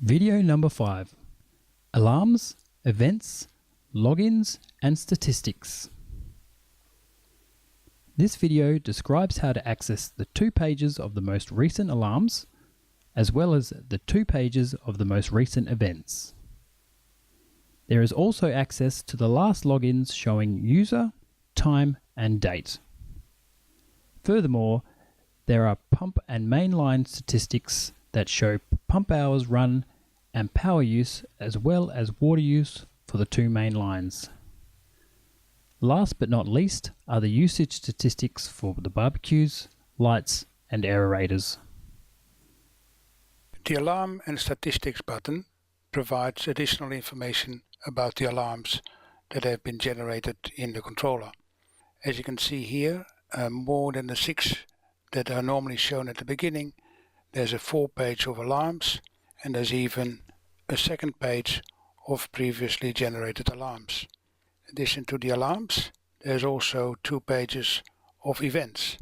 Video number 5. Alarms, events, logins and statistics. This video describes how to access the 2 pages of the most recent alarms, as well as the 2 pages of the most recent events. There is also access to the last logins showing user, time and date. Furthermore, there are pump and mainline statistics that show pump hours run and power use, as well as water use for the 2 main lines. Last but not least are the usage statistics for the barbecues, lights and aerators. The Alarm and Statistics button provides additional information about the alarms that have been generated in the controller. As you can see here, more than the 6 that are normally shown at the beginning, there's a 4 page of alarms, and there's even a 2nd page of previously generated alarms. In addition to the alarms, there's also 2 pages of events.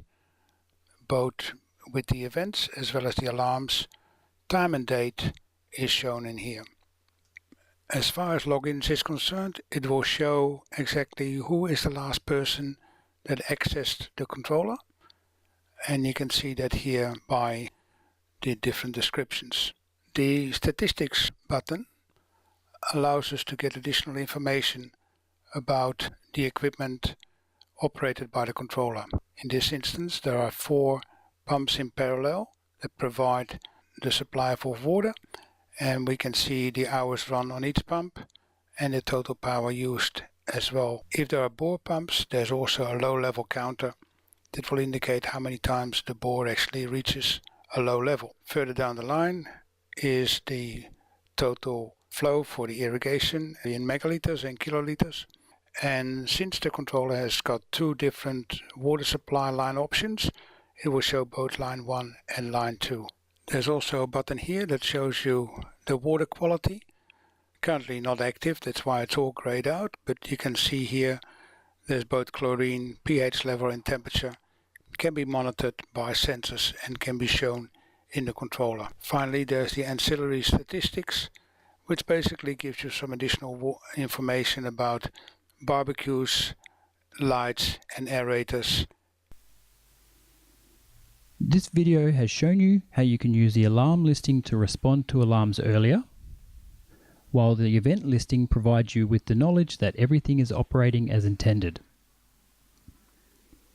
Both with the events as well as the alarms, time and date is shown in here. As far as logins is concerned, it will show exactly who is the last person that accessed the controller, and you can see that here by the different descriptions. The Statistics button allows us to get additional information about the equipment operated by the controller. In this instance, there are 4 pumps in parallel that provide the supply of water, and we can see the hours run on each pump and the total power used as well. If there are bore pumps, there's also a low level counter that will indicate how many times the bore actually reaches a low level. Further down the line is the total flow for the irrigation in megaliters and kiloliters. And since the controller has got 2 different water supply line options, it will show both line 1 and line 2. There's also a button here that shows you the water quality. Currently not active, that's why it's all grayed out, but you can see here there's both chlorine, pH level and temperature. It can be monitored by sensors and can be shown in the controller. Finally, there's the ancillary statistics, which basically gives you some additional information about barbecues, lights and aerators. This video has shown you how you can use the alarm listing to respond to alarms earlier, while the event listing provides you with the knowledge that everything is operating as intended.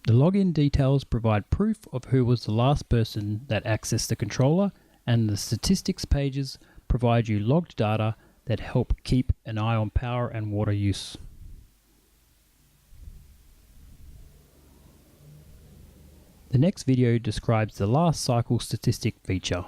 The login details provide proof of who was the last person that accessed the controller, and the statistics pages provide you logged data that help keep an eye on power and water use. The next video describes the last cycle statistic feature.